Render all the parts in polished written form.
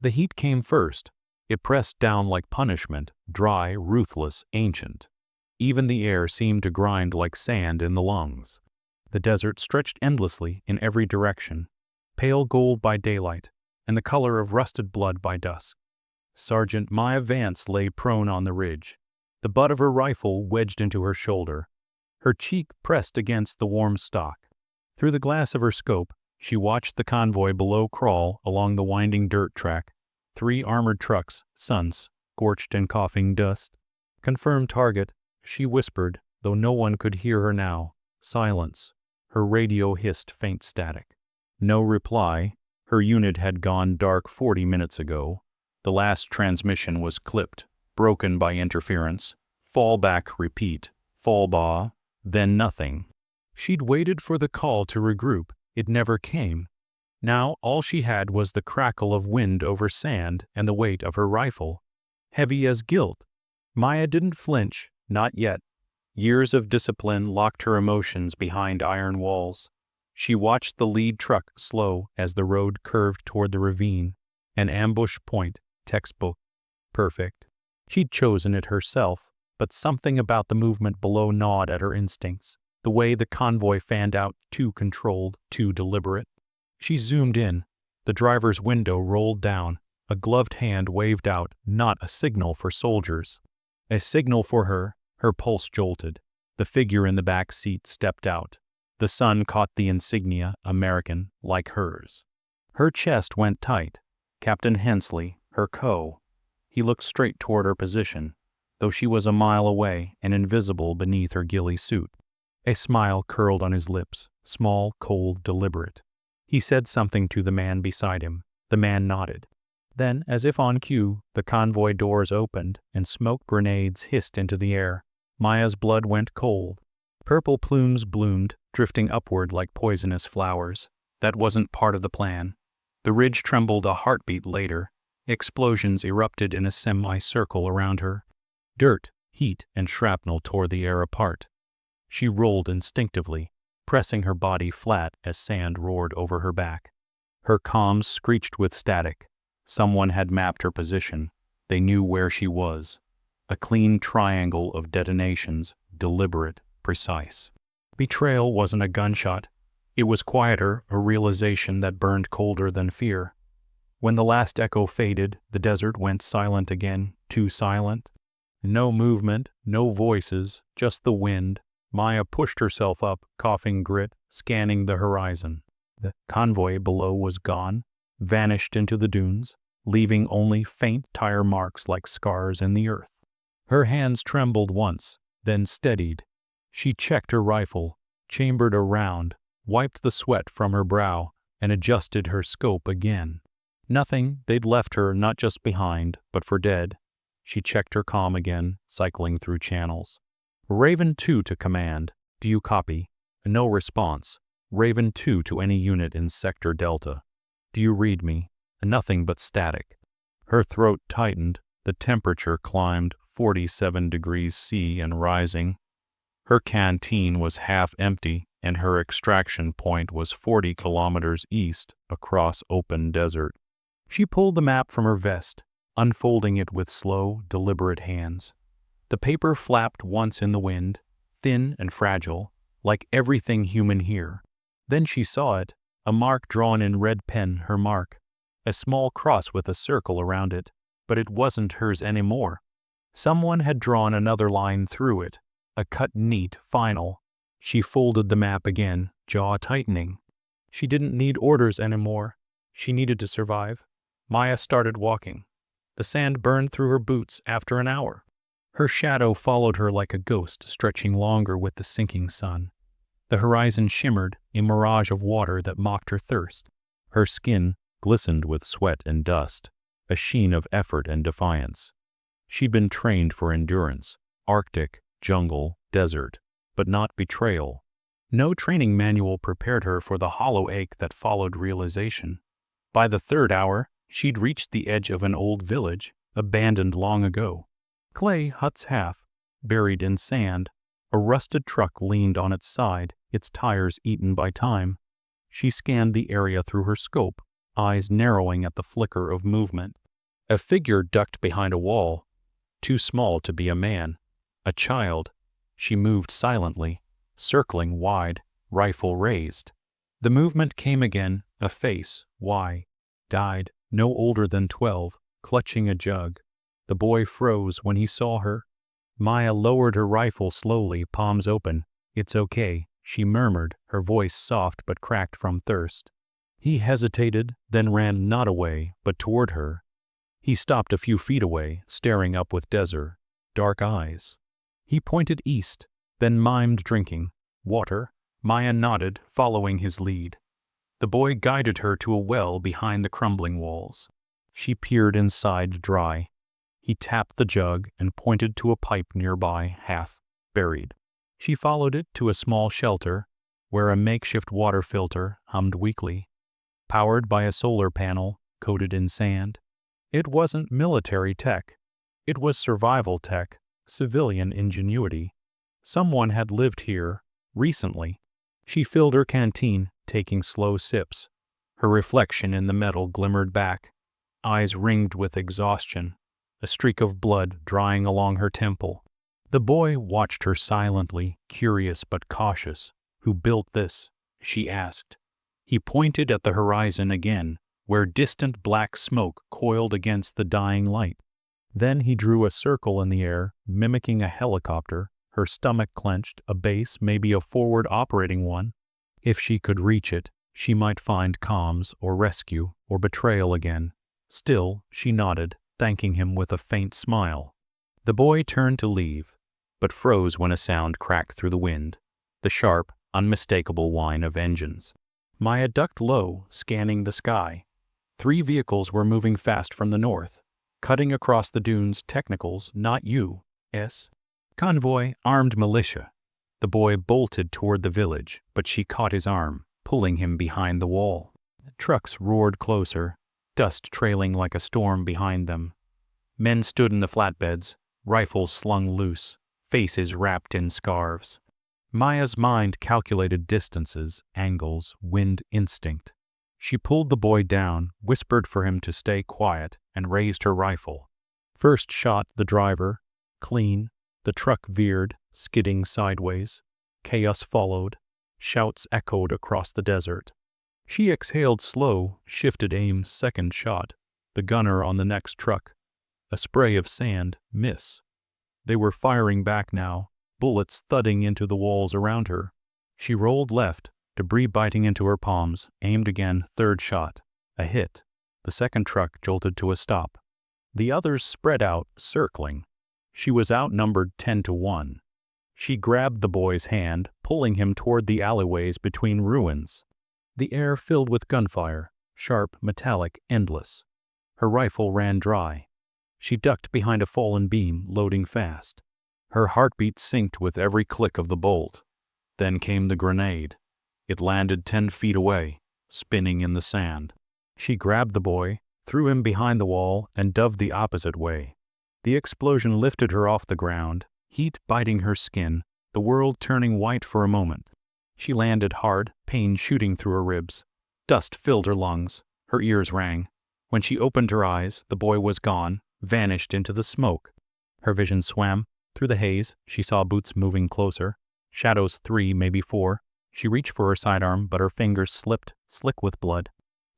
The heat came first. It pressed down like punishment, dry, ruthless, ancient. Even the air seemed to grind like sand in the lungs. The desert stretched endlessly in every direction, pale gold by daylight, and the color of rusted blood by dusk. Sergeant Maya Vance lay prone on the ridge, the butt of her rifle wedged into her shoulder, her cheek pressed against the warm stock. Through the glass of her scope, she watched the convoy below crawl along the winding dirt track. 3 armored trucks, suns, scorched and coughing dust. Confirmed target, she whispered, though no one could hear her now. Silence. Her radio hissed faint static. No reply. Her unit had gone dark 40 minutes ago. The last transmission was clipped, broken by interference. Fall back, repeat. Fall ba, then nothing. She'd waited for the call to regroup. It never came. Now all she had was the crackle of wind over sand and the weight of her rifle. Heavy as guilt. Maya didn't flinch, not yet. Years of discipline locked her emotions behind iron walls. She watched the lead truck slow as the road curved toward the ravine. An ambush point, textbook. Perfect. She'd chosen it herself, but something about the movement below gnawed at her instincts. The way the convoy fanned out, too controlled, too deliberate. She zoomed in. The driver's window rolled down. A gloved hand waved out, not a signal for soldiers. A signal for her. Her pulse jolted. The figure in the back seat stepped out. The sun caught the insignia, American, like hers. Her chest went tight. Captain Hensley, her co. He looked straight toward her position, though she was a mile away and invisible beneath her ghillie suit. A smile curled on his lips, small, cold, deliberate. He said something to the man beside him. The man nodded. Then, as if on cue, the convoy doors opened and smoke grenades hissed into the air. Maya's blood went cold. Purple plumes bloomed, drifting upward like poisonous flowers. That wasn't part of the plan. The ridge trembled a heartbeat later. Explosions erupted in a semicircle around her. Dirt, heat, and shrapnel tore the air apart. She rolled instinctively, pressing her body flat as sand roared over her back. Her comms screeched with static. Someone had mapped her position. They knew where she was. A clean triangle of detonations, deliberate, precise. Betrayal wasn't a gunshot. It was quieter, a realization that burned colder than fear. When the last echo faded, the desert went silent again, too silent. No movement, no voices, just the wind. Maya pushed herself up, coughing grit, scanning the horizon. The convoy below was gone, vanished into the dunes, leaving only faint tire marks like scars in the earth. Her hands trembled once, then steadied. She checked her rifle, chambered a round, wiped the sweat from her brow, and adjusted her scope again. Nothing. They'd left her not just behind, but for dead. She checked her comm again, cycling through channels. Raven 2 to command. Do you copy? No response. Raven 2 to any unit in Sector Delta. Do you read me? Nothing but static. Her throat tightened. The temperature climbed 47 degrees C and rising. Her canteen was half empty, and her extraction point was 40 kilometers east across open desert. She pulled the map from her vest, unfolding it with slow, deliberate hands. The paper flapped once in the wind, thin and fragile, like everything human here. Then she saw it, a mark drawn in red pen, her mark. A small cross with a circle around it, but it wasn't hers anymore. Someone had drawn another line through it, a cut neat, final. She folded the map again, jaw tightening. She didn't need orders anymore. She needed to survive. Maya started walking. The sand burned through her boots after an hour. Her shadow followed her like a ghost, stretching longer with the sinking sun. The horizon shimmered, a mirage of water that mocked her thirst. Her skin glistened with sweat and dust, a sheen of effort and defiance. She'd been trained for endurance, Arctic, jungle, desert, but not betrayal. No training manual prepared her for the hollow ache that followed realization. By the third hour, she'd reached the edge of an old village, abandoned long ago. Clay huts half, buried in sand. A rusted truck leaned on its side, its tires eaten by time. She scanned the area through her scope, eyes narrowing at the flicker of movement. A figure ducked behind a wall, too small to be a man, a child. She moved silently, circling wide, rifle raised. The movement came again, a face, died, no older than 12, clutching a jug. The boy froze when he saw her. Maya lowered her rifle slowly, palms open. "It's okay," she murmured, her voice soft but cracked from thirst. He hesitated, then ran not away, but toward her. He stopped a few feet away, staring up with desert, dark eyes. He pointed east, then mimed drinking. "Water?" Maya nodded, following his lead. The boy guided her to a well behind the crumbling walls. She peered inside dry. He tapped the jug and pointed to a pipe nearby, half buried. She followed it to a small shelter, where a makeshift water filter hummed weakly, powered by a solar panel coated in sand. It wasn't military tech. It was survival tech, civilian ingenuity. Someone had lived here, recently. She filled her canteen, taking slow sips. Her reflection in the metal glimmered back, eyes ringed with exhaustion, a streak of blood drying along her temple. The boy watched her silently, curious but cautious. "Who built this?" she asked. He pointed at the horizon again, where distant black smoke coiled against the dying light. Then he drew a circle in the air, mimicking a helicopter, her stomach clenched, a base, maybe a forward operating one. If she could reach it, she might find comms or rescue or betrayal again. Still, she nodded, thanking him with a faint smile. The boy turned to leave, but froze when a sound cracked through the wind, the sharp, unmistakable whine of engines. Maya ducked low, scanning the sky. 3 vehicles were moving fast from the north, cutting across the dunes. Technicals, not U.S. Convoy, armed militia. The boy bolted toward the village, but she caught his arm, pulling him behind the wall. Trucks roared closer, dust trailing like a storm behind them. Men stood in the flatbeds, rifles slung loose, faces wrapped in scarves. Maya's mind calculated distances, angles, wind instinct. She pulled the boy down, whispered for him to stay quiet, and raised her rifle. First shot the driver, clean. The truck veered, skidding sideways. Chaos followed. Shouts echoed across the desert. She exhaled slow, shifted aim. Second shot. The gunner on the next truck. A spray of sand, miss. They were firing back now, bullets thudding into the walls around her. She rolled left, debris biting into her palms, aimed again. Third shot. A hit. The second truck jolted to a stop. The others spread out, circling. She was outnumbered 10-1. She grabbed the boy's hand, pulling him toward the alleyways between ruins. The air filled with gunfire, sharp, metallic, endless. Her rifle ran dry. She ducked behind a fallen beam, loading fast. Her heartbeat synced with every click of the bolt. Then came the grenade. It landed 10 feet away, spinning in the sand. She grabbed the boy, threw him behind the wall, and dove the opposite way. The explosion lifted her off the ground, heat biting her skin, the world turning white for a moment. She landed hard, pain shooting through her ribs. Dust filled her lungs. Her ears rang. When she opened her eyes, the boy was gone, vanished into the smoke. Her vision swam. Through the haze, she saw boots moving closer. Shadows 3, maybe 4. She reached for her sidearm, but her fingers slipped, slick with blood.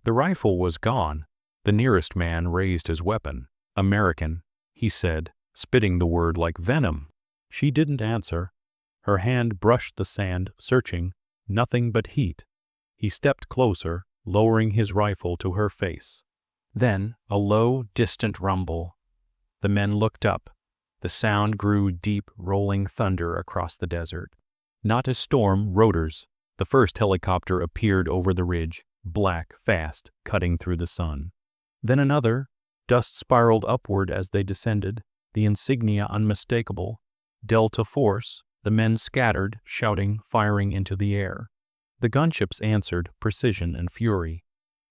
The rifle was gone. The nearest man raised his weapon. "American," he said, spitting the word like venom. She didn't answer. Her hand brushed the sand, searching. Nothing but heat. He stepped closer, lowering his rifle to her face. Then, a low, distant rumble. The men looked up. The sound grew deep, rolling thunder across the desert. Not a storm, rotors. The first helicopter appeared over the ridge, black, fast, cutting through the sun. Then another. Dust spiraled upward as they descended, the insignia unmistakable. Delta Force. The men scattered, shouting, firing into the air. The gunships answered, precision and fury.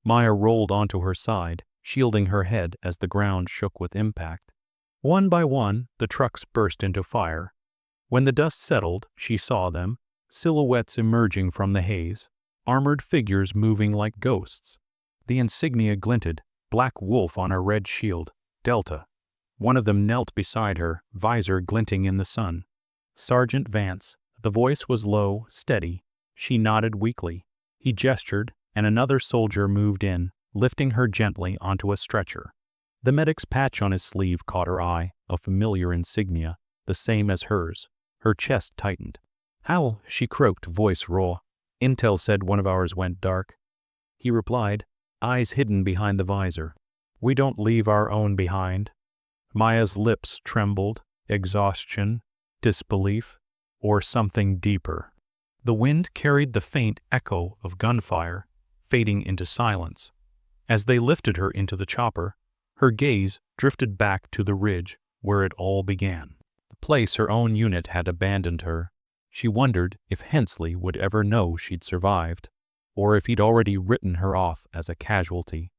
Maya rolled onto her side, shielding her head as the ground shook with impact. One by one, the trucks burst into fire. When the dust settled, she saw them, silhouettes emerging from the haze, armored figures moving like ghosts. The insignia glinted, black wolf on her red shield, Delta. One of them knelt beside her, visor glinting in the sun. Sergeant Vance. The voice was low, steady. She nodded weakly. He gestured, and another soldier moved in, lifting her gently onto a stretcher. The medic's patch on his sleeve caught her eye, a familiar insignia, the same as hers. Her chest tightened. "Howell," she croaked, voice raw. "Intel said one of ours went dark." He replied, eyes hidden behind the visor. "We don't leave our own behind." Maya's lips trembled, exhaustion, disbelief, or something deeper. The wind carried the faint echo of gunfire, fading into silence. As they lifted her into the chopper, her gaze drifted back to the ridge where it all began. The place her own unit had abandoned her. She wondered if Hensley would ever know she'd survived, or if he'd already written her off as a casualty.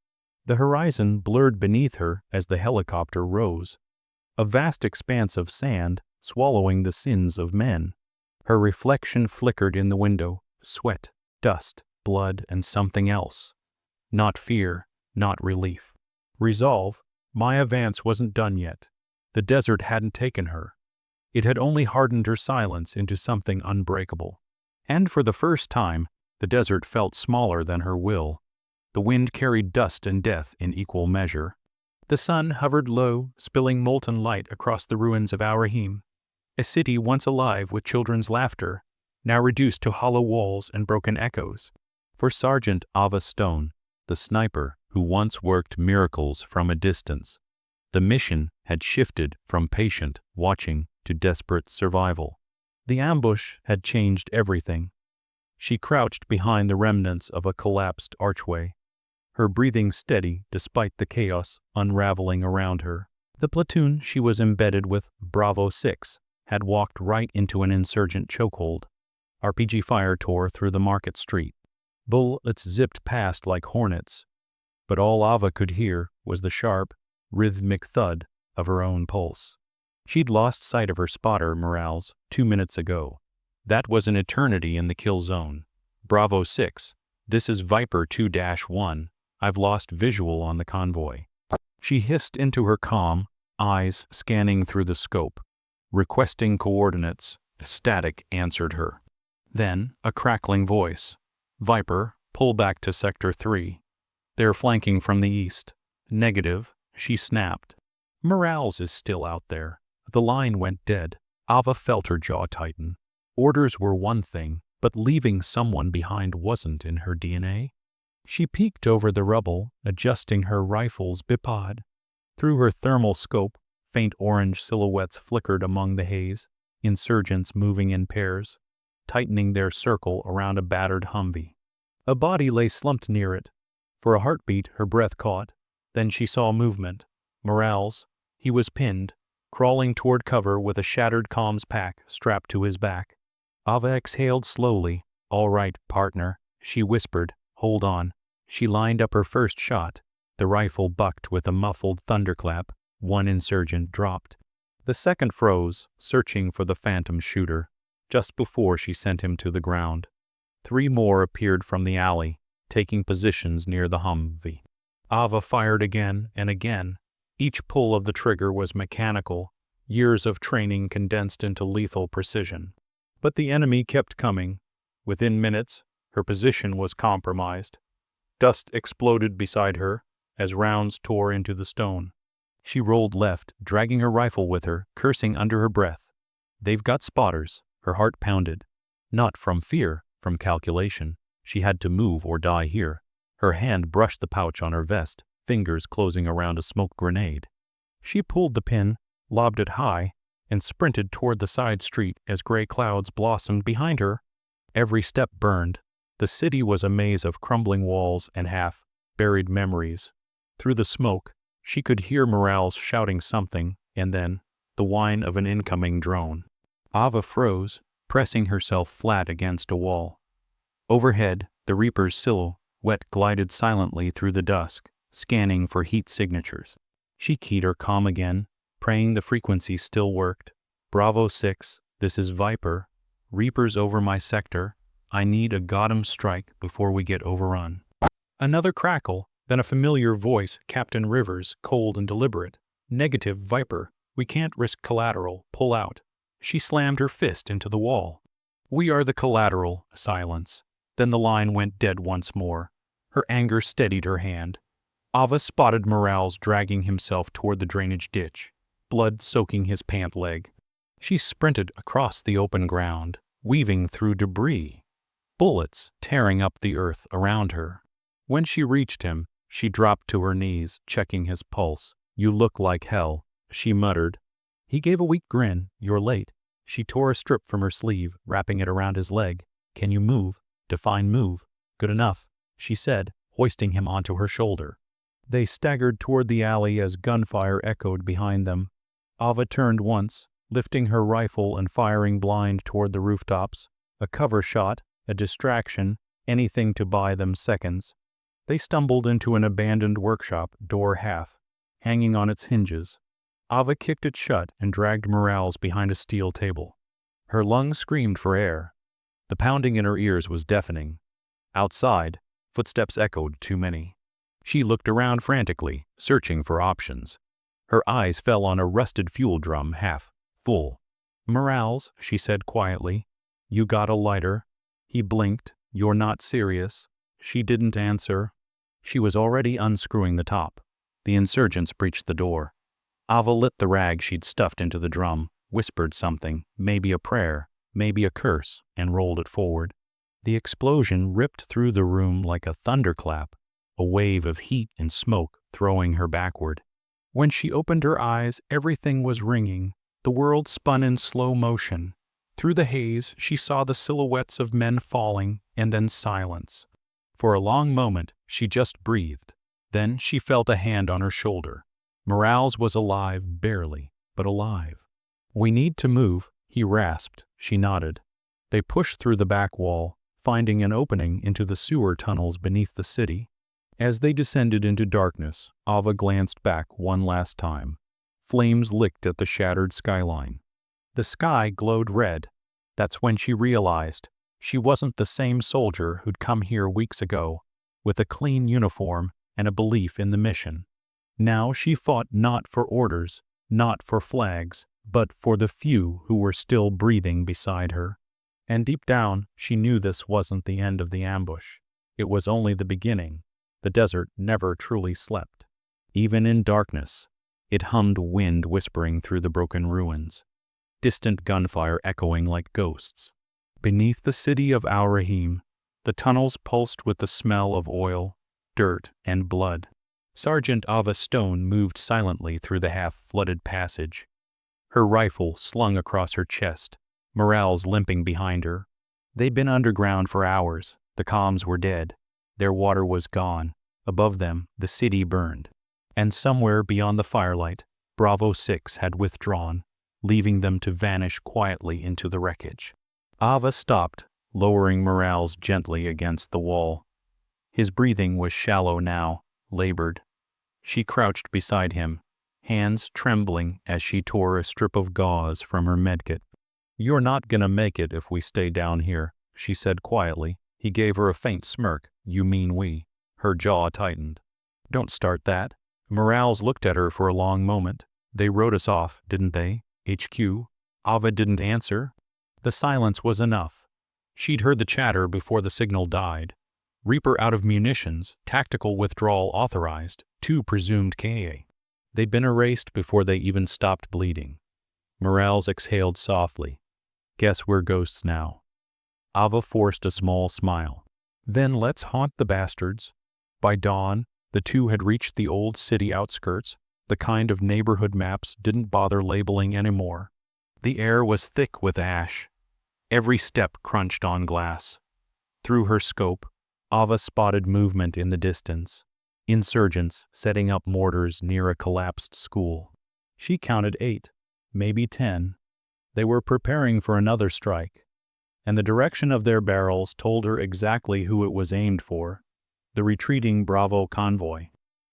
The horizon blurred beneath her as the helicopter rose. A vast expanse of sand swallowing the sins of men. Her reflection flickered in the window, sweat, dust, blood, and something else. Not fear, not relief. Resolve. Maya Vance wasn't done yet. The desert hadn't taken her. It had only hardened her silence into something unbreakable. And for the first time, the desert felt smaller than her will. The wind carried dust and death in equal measure. The sun hovered low, spilling molten light across the ruins of Al-Raheem, a city once alive with children's laughter, now reduced to hollow walls and broken echoes. For Sergeant Ava Stone, the sniper who once worked miracles from a distance, the mission had shifted from patient watching to desperate survival. The ambush had changed everything. She crouched behind the remnants of a collapsed archway, her breathing steady despite the chaos unraveling around her. The platoon she was embedded with, Bravo 6, had walked right into an insurgent chokehold. RPG fire tore through the market street. Bullets zipped past like hornets. But all Ava could hear was the sharp, rhythmic thud of her own pulse. She'd lost sight of her spotter, Morales, 2 minutes ago. That was an eternity in the kill zone. Bravo 6, this is Viper 2-1. I've lost visual on the convoy. She hissed into her comm, eyes scanning through the scope. Requesting coordinates, a static answered her. Then, a crackling voice. Viper, pull back to Sector 3. They're flanking from the east. Negative, she snapped. Morales is still out there. The line went dead. Ava felt her jaw tighten. Orders were one thing, but leaving someone behind wasn't in her DNA. She peeked over the rubble, adjusting her rifle's bipod. Through her thermal scope, faint orange silhouettes flickered among the haze, insurgents moving in pairs, tightening their circle around a battered Humvee. A body lay slumped near it. For a heartbeat, her breath caught. Then she saw movement. Morales, he was pinned, crawling toward cover with a shattered comms pack strapped to his back. Ava exhaled slowly. "All right, partner," she whispered. "Hold on." She lined up her first shot. The rifle bucked with a muffled thunderclap. One insurgent dropped. The second froze, searching for the phantom shooter, just before she sent him to the ground. 3 more appeared from the alley, taking positions near the Humvee. Ava fired again and again. Each pull of the trigger was mechanical, years of training condensed into lethal precision. But the enemy kept coming. Within minutes, her position was compromised. Dust exploded beside her as rounds tore into the stone. She rolled left, dragging her rifle with her, cursing under her breath. "They've got spotters." Her heart pounded. Not from fear, from calculation. She had to move or die here. Her hand brushed the pouch on her vest, fingers closing around a smoke grenade. She pulled the pin, lobbed it high, and sprinted toward the side street as gray clouds blossomed behind her. Every step burned. The city was a maze of crumbling walls and half-buried memories. Through the smoke, she could hear Morales shouting something, and then the whine of an incoming drone. Ava froze, pressing herself flat against a wall. Overhead, the Reaper's silhouette glided silently through the dusk, scanning for heat signatures. She keyed her comm again, praying the frequency still worked. "Bravo 6, this is Viper. Reapers over my sector. I need a Gotham strike before we get overrun." Another crackle, Then a familiar voice, Captain Rivers, cold and deliberate. Negative, Viper. We can't risk collateral. Pull out. She slammed her fist into the wall. We are the collateral. Silence. Then the line went dead once more. Her anger steadied her hand. Ava spotted Morales dragging himself toward the drainage ditch, blood soaking his pant leg. She sprinted across the open ground, weaving through debris, bullets tearing up the earth around her. When she reached him, she dropped to her knees, checking his pulse. You look like hell, she muttered. He gave a weak grin. You're late. She tore a strip from her sleeve, wrapping it around his leg. Can you move? Define move. Good enough, she said, hoisting him onto her shoulder. They staggered toward the alley as gunfire echoed behind them. Ava turned once, lifting her rifle and firing blind toward the rooftops. A cover shot, a distraction, anything to buy them seconds. They stumbled into an abandoned workshop, door half, hanging on its hinges. Ava kicked it shut and dragged Morales behind a steel table. Her lungs screamed for air. The pounding in her ears was deafening. Outside, footsteps echoed too many. She looked around frantically, searching for options. Her eyes fell on a rusted fuel drum half full. Morales, she said quietly, you got a lighter? He blinked. You're not serious. She didn't answer. She was already unscrewing the top. The insurgents breached the door. Ava lit the rag she'd stuffed into the drum, whispered something, maybe a prayer, maybe a curse, and rolled it forward. The explosion ripped through the room like a thunderclap, a wave of heat and smoke throwing her backward. When she opened her eyes, everything was ringing. The world spun in slow motion. Through the haze, she saw the silhouettes of men falling, and then silence. For a long moment, she just breathed. Then she felt a hand on her shoulder. Morales was alive, barely, but alive. We need to move, he rasped. She nodded. They pushed through the back wall, finding an opening into the sewer tunnels beneath the city. As they descended into darkness, Ava glanced back one last time. Flames licked at the shattered skyline. The sky glowed red. That's when she realized she wasn't the same soldier who'd come here weeks ago, with a clean uniform and a belief in the mission. Now she fought not for orders, not for flags, but for the few who were still breathing beside her. And deep down, she knew this wasn't the end of the ambush. It was only the beginning. The desert never truly slept. Even in darkness, it hummed wind whispering through the broken ruins, distant gunfire echoing like ghosts. Beneath the city of Al-Raheem, the tunnels pulsed with the smell of oil, dirt, and blood. Sergeant Ava Stone moved silently through the half-flooded passage, her rifle slung across her chest, Morales limping behind her. They'd been underground for hours. The comms were dead. Their water was gone. Above them, the city burned. And somewhere beyond the firelight, Bravo 6 had withdrawn, leaving them to vanish quietly into the wreckage. Ava stopped, lowering Morales gently against the wall. His breathing was shallow now, labored. She crouched beside him, hands trembling as she tore a strip of gauze from her medkit. You're not gonna make it if we stay down here, she said quietly. He gave her a faint smirk. You mean we? Her jaw tightened. Don't start that. Morales looked at her for a long moment. They wrote us off, didn't they? HQ? Ava didn't answer. The silence was enough. She'd heard the chatter before the signal died. Reaper out of munitions, tactical withdrawal authorized, 2 presumed KA. They'd been erased before they even stopped bleeding. Morales exhaled softly. Guess we're ghosts now. Ava forced a small smile. Then let's haunt the bastards. By dawn, the two had reached the old city outskirts, the kind of neighborhood maps didn't bother labeling anymore. The air was thick with ash. Every step crunched on glass. Through her scope, Ava spotted movement in the distance. Insurgents setting up mortars near a collapsed school. She counted 8, maybe 10. They were preparing for another strike, and the direction of their barrels told her exactly who it was aimed for. The retreating Bravo convoy.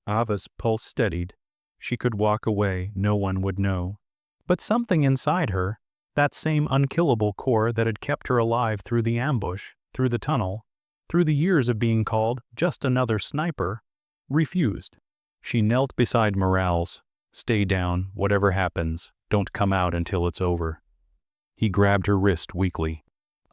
Ava's pulse steadied. She could walk away, no one would know. But something inside her, that same unkillable core that had kept her alive through the ambush, through the tunnel, through the years of being called just another sniper, refused. She knelt beside Morales. Stay down, whatever happens, don't come out until it's over. He grabbed her wrist weakly.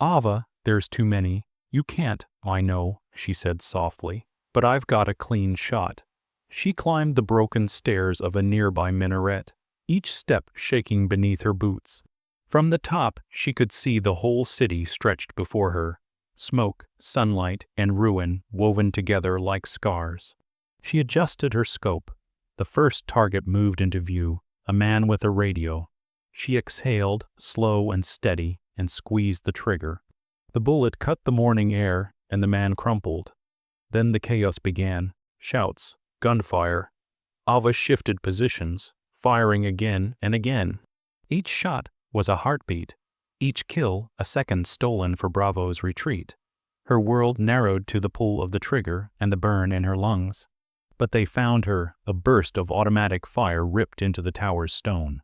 Ava, there's too many. You can't. I know, she said softly, but I've got a clean shot. She climbed the broken stairs of a nearby minaret, each step shaking beneath her boots. From the top, she could see the whole city stretched before her, smoke, sunlight, and ruin woven together like scars. She adjusted her scope. The first target moved into view, a man with a radio. She exhaled, slow and steady, and squeezed the trigger. The bullet cut the morning air, and the man crumpled. Then the chaos began. Shouts, gunfire. Ava shifted positions, firing again and again. Each shot was a heartbeat, each kill a second stolen for Bravo's retreat. Her world narrowed to the pull of the trigger and the burn in her lungs. But they found her. A burst of automatic fire ripped into the tower's stone.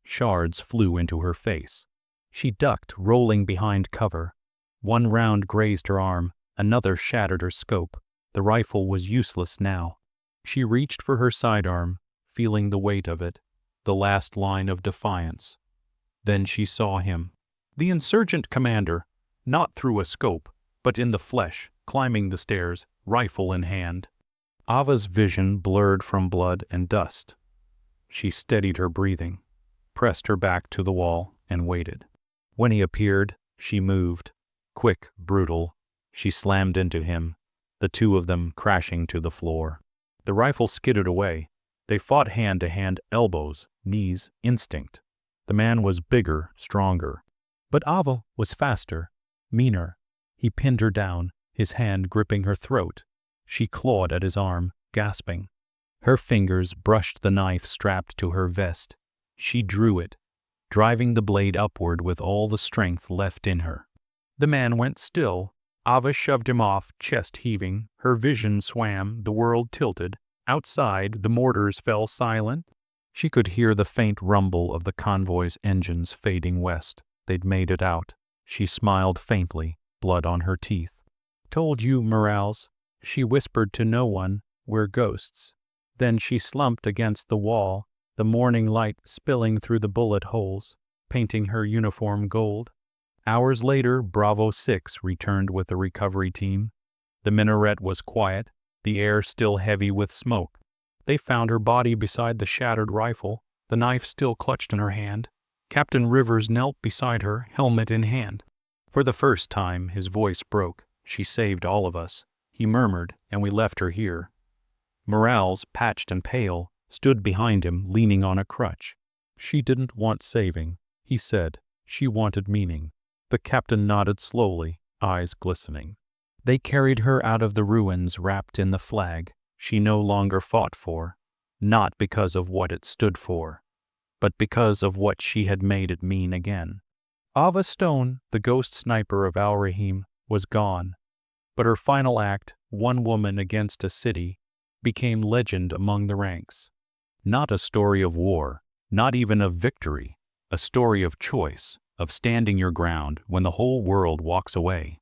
Shards flew into her face. She ducked, rolling behind cover. One round grazed her arm, another shattered her scope. The rifle was useless now. She reached for her sidearm, feeling the weight of it, the last line of defiance. Then she saw him. The insurgent commander, not through a scope, but in the flesh, climbing the stairs, rifle in hand. Ava's vision blurred from blood and dust. She steadied her breathing, pressed her back to the wall, and waited. When he appeared, she moved. Quick, brutal, she slammed into him, the two of them crashing to the floor. The rifle skidded away. They fought hand to hand, elbows, knees, instinct. The man was bigger, stronger. But Ava was faster, meaner. He pinned her down, his hand gripping her throat. She clawed at his arm, gasping. Her fingers brushed the knife strapped to her vest. She drew it, driving the blade upward with all the strength left in her. The man went still. Ava shoved him off, chest heaving. Her vision swam, the world tilted. Outside, the mortars fell silent. She could hear the faint rumble of the convoy's engines fading west. They'd made it out. She smiled faintly, blood on her teeth. Told you, Morales. She whispered to no one, we're ghosts. Then she slumped against the wall, the morning light spilling through the bullet holes, painting her uniform gold. Hours later, Bravo 6 returned with the recovery team. The minaret was quiet, the air still heavy with smoke. They found her body beside the shattered rifle, the knife still clutched in her hand. Captain Rivers knelt beside her, helmet in hand. For the first time, his voice broke. She saved all of us. He murmured, and we left her here. Morales, patched and pale, stood behind him, leaning on a crutch. She didn't want saving, he said. She wanted meaning. The captain nodded slowly, eyes glistening. They carried her out of the ruins wrapped in the flag she no longer fought for, not because of what it stood for, but because of what she had made it mean again. Ava Stone, the ghost sniper of Al-Raheem, was gone. But her final act, one woman against a city, became legend among the ranks. Not a story of war, not even of victory, a story of choice, of standing your ground when the whole world walks away.